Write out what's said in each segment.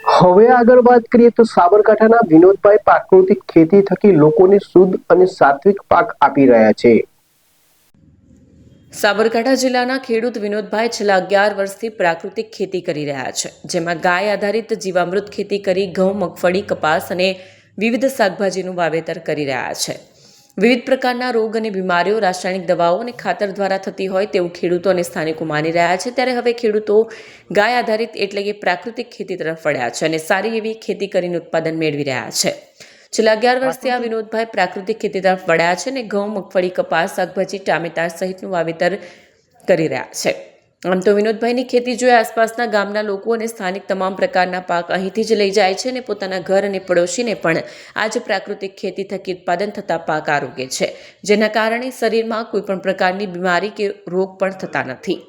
હવે આગળ વાત કરીએ તો સાબરકાંઠાના વિનોદભાઈ પ્રાકૃતિક ખેતી થકી લોકોને શુદ્ધ અને સાત્વિક પાક આપી રહ્યા છે. સાબરકાંઠા જિલ્લાના ખેડૂત વિનોદભાઈ છેલ્લા 11 વર્ષથી પ્રાકૃતિક ખેતી કરી રહ્યા છે, જેમાં ગાય આધારિત જીવામૃત ખેતી કરી ઘઉં, મગફળી, કપાસ અને વિવિધ શાકભાજીનું વાવેતર કરી રહ્યા છે. વિવિધ પ્રકારના રોગ અને બીમારીઓ રાસાયણિક દવાઓ અને ખાતર દ્વારા થતી હોય તેવું ખેડૂતો અને સ્થાનિકો માની રહ્યા છે. ત્યારે હવે ખેડૂતો ગાય આધારિત એટલે કે પ્રાકૃતિક ખેતી તરફ વળ્યા છે અને સારી એવી ખેતી કરીને ઉત્પાદન મેળવી રહ્યા છે. છેલ્લા 11 વર્ષથી આ વિનોદભાઈ પ્રાકૃતિક ખેતી તરફ વળ્યા છે અને ઘઉં, મગફળી, કપાસ, શાકભાજી, ટામેટા સહિતનું વાવેતર કરી રહ્યા છે. આમ તો વિનોદભાઈની ખેતી જોઈ આસપાસના ગામના લોકો અને સ્થાનિક તમામ પ્રકારના પાક અહીંથી જ લઈ જાય છે અને પોતાના ઘર અને પડોશીને પણ આ જ પ્રાકૃતિક ખેતી થકી ઉત્પાદન થતા પાક આરોગે છે, જેના કારણે શરીરમાં કોઈ પણ પ્રકારની બીમારી કે રોગ પણ થતા નથી.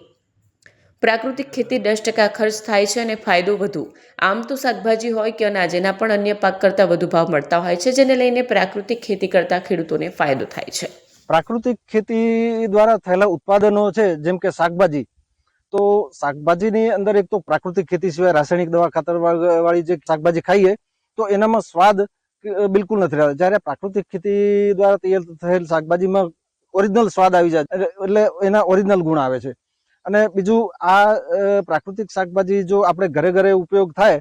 પ્રાકૃતિક ખેતી 10% ખર્ચ થાય છે અને ફાયદો વધુ. આમ તો શાકભાજી હોય કે અનાજ એના પણ અન્ય પાક કરતાં વધુ ભાવ મળતા હોય છે, જેને લઈને પ્રાકૃતિક ખેતી કરતા ખેડૂતોને ફાયદો થાય છે. પ્રાકૃતિક ખેતી દ્વારા થયેલા ઉત્પાદનો છે, જેમ કે શાકભાજી, તો શાકભાજીની અંદર એક તો પ્રાકૃતિક ખેતી સિવાય રાસાયણિક દવા ખાતર વાળી જે શાકભાજી ખાઈએ તો એનામાં સ્વાદ બિલકુલ નથી રહેતો. જ્યારે પ્રાકૃતિક ખેતી દ્વારા તૈયાર થયેલ શાકભાજીમાં ઓરિજિનલ સ્વાદ આવી જાય, એટલે એના ઓરિજિનલ ગુણ આવે છે. અને બીજું, આ પ્રાકૃતિક શાકભાજી જો આપણે ઘરે ઘરે ઉપયોગ થાય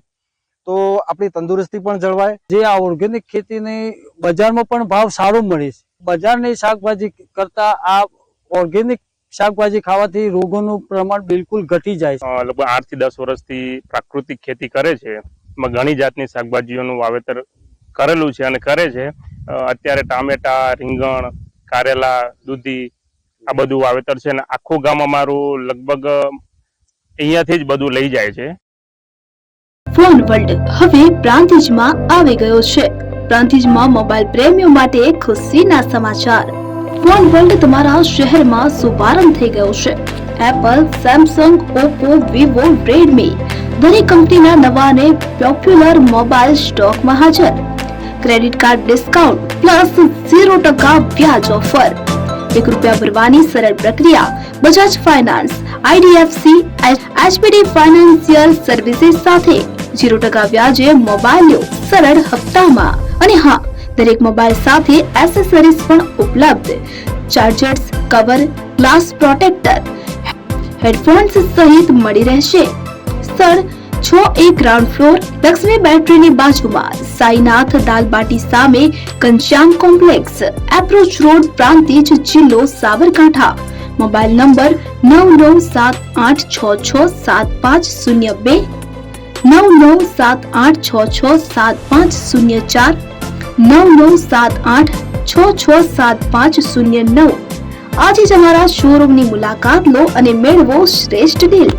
તો આપણી તંદુરસ્તી પણ જળવાય. જે આ ઓર્ગેનિક ખેતીની બજારમાં પણ ભાવ સારો મળે છે. બજારની શાકભાજી કરતા આ ઓર્ગેનિક શાકભાજી ખાવાથી રોગોનું પ્રમાણ બિલકુલ ઘટી જાય છે. લગભગ 8 થી 10 વર્ષથી પ્રાકૃતિક ખેતી કરે છે. એમાં ઘણી જાતની શાકભાજીઓનું વાવેતર કરેલું છે અને કરે છે. અત્યારે ટામેટા, રીંગણ, કારેલા, દૂધી આ બધું વાવેતર છે અને આખું ગામ અમારું લગભગ અહીંયાથી જ બધું લઈ જાય છે. ફોન વર્લ્ડ હવે પ્રાંતિજમાં આવી ગયો છે. પ્રાંતિજમાં મોબાઈલ પ્રેમીઓ માટે ખુશીના સમાચાર. ફોન વર્લ્ડ તમારા શહેરમાં શુભારંભ થઈ ગયો છે. Apple, Samsung, Oppo, Vivo, Redmi દરેક કંપનીના નવા અને પોપ્યુલર મોબાઈલ સ્ટોકમાં હાજર. ક્રેડિટ કાર્ડ ડિસ્કાઉન્ટ પ્લસ 0% વ્યાજ ઓફર. ₹1 ભરવાની સરળ પ્રક્રિયા. Bajaj finance, IDFC, HBD financial services સાથે 0% વ્યાજે મોબાઈલ લો સરળ હપ્તામાં. અને હા, દરેક મોબાઈલ સાથે એસેસરીઝ પણ ઉપલબ્ધ. Chargers, cover, glass protractor, headphones સહિત મળી રહેશે. સ્થળ 6A ગ્રાઉન્ડ ફ્લોર, લક્ષ્મી બેટરીની બાજુમાં, સાઈનાથ દાલબાટી સામે, Ghanshyam complex, approach road, Prantij, જિલ્લો સાબરકાંઠા. Mobile number 9978667502, 9978667504, 9978667509. આજે જ અમારા શોરૂમની મુલાકાત લો અને મેળવો શ્રેષ્ઠ deal.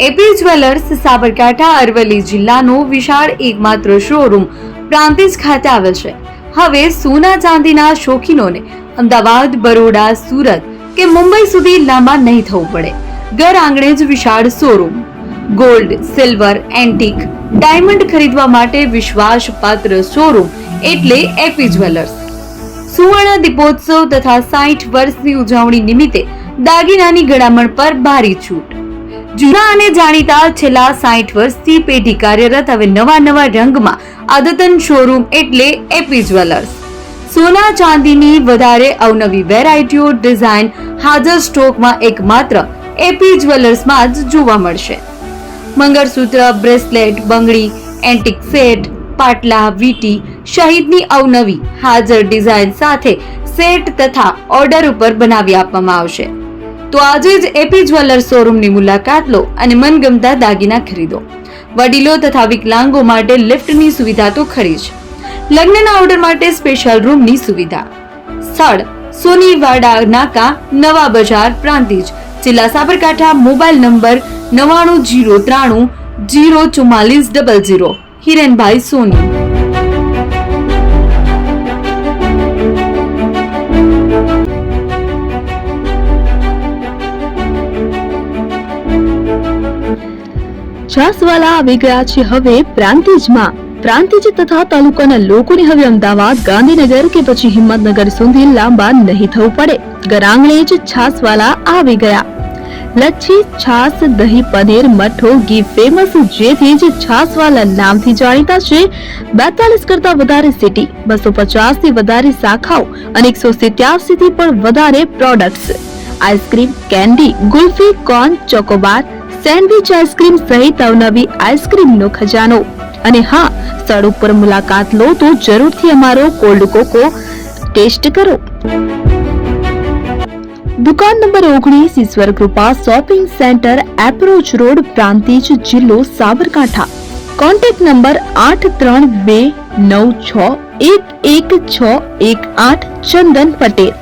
AP jewellers Sabarkantha Aravalli જિલ્લાનો વિશાળ એકમાત્ર શોરૂમ પ્રાંતિજ ખાતે આવેલ છે. હવે સોના ચાંદીના શોખીનોને અમદાવાદ, બરોડા, સુરત કે મુંબઈ સુધી લાંબા નહીં થવું પડે. ઘર આંગણે જ વિશાળ showroom. Gold, silver, antique, diamond ખરીદવા માટે વિશ્વાસપાત્ર શોરૂમ એટલે એપી જ્વેલર્સ. સુવર્ણ દીપોત્સવ તથા 60 વર્ષની ઉજવણી નિમિત્તે દાગીનાની ગળામણ પર ભારી છૂટ. જૂના અને જાણીતા છેલ્લા 60 વર્ષથી પેઢી કાર્યરત હવે નવા રંગમાં અદ્યતન શોરૂમ એટલે એપી જ્વેલર્સ. સોના ચાંદીની વધારે અવનવી વેરાયટીઓ, ડિઝાઇન હાજર સ્ટોકમાં એકમાત્ર એપી જ્વેલર્સમાં જ જોવા મળશે. મંગળસૂત્ર, બ્રેસલેટ, બંગડી, એન્ટિક સેટ, પાટલા, વીટી સહિતની અવનવી હાજર ડિઝાઇન સાથે સેટ તથા ઓર્ડર ઉપર બનાવી આપવામાં આવશે. તો આજે જ એપી જ્વેલર્સ શોરૂમની મુલાકાત લો અને મનગમતા દાગીના ખરીદો. વડીલો તથા વિકલાંગો માટે લિફ્ટની સુવિધા તો ખરી જ. લગ્નના ઓર્ડર માટે સ્પેશિયલ રૂમની સુવિધા. સ્થળ સોનીવાડા નાકા, નવા બજાર, પ્રાંતિજ, જિલ્લા સાબરકાંઠા. Mobile number 9903 04400. હિરેનભાઈ સોની. છાસવાલા આવી ગયા છે હવે પ્રાંતિજમાં. પ્રાંતિજ તથા તાલુકાના લોકોને હવે અમદાવાદ, ગાંધીનગર કે પછી હિંમતનગર સુધી લાંબા નહીં થવું પડે. ઘર જ છાસવાલા આવી ગયા. લચ્છી, છાસ, દહીં, પનીર, મઠ્ઠો, ઘી ફેમસ, જેથી જ છાસવાલા નામથી જાણીતા છે. 42 કરતા વધારે સિટી, 250 થી વધારે શાખાઓ અને 187 થી પણ વધારે products. Ice cream, candy, kulfi, corn, Chocobar, sandwich ice cream સહિત અવનવી આઈસ્ક્રીમનો ખજાનો. અને હા, સ્થળ ઉપર મુલાકાત લો તો જરૂરથી અમારો કોલ્ડ કોકો ટેસ્ટ કરો. દુકાન number 19, Ishwar Krupa shopping centre, approach road, Prantij, જિલ્લો સાબરકાંઠા. Contact number 8329611618, Chandan Patel.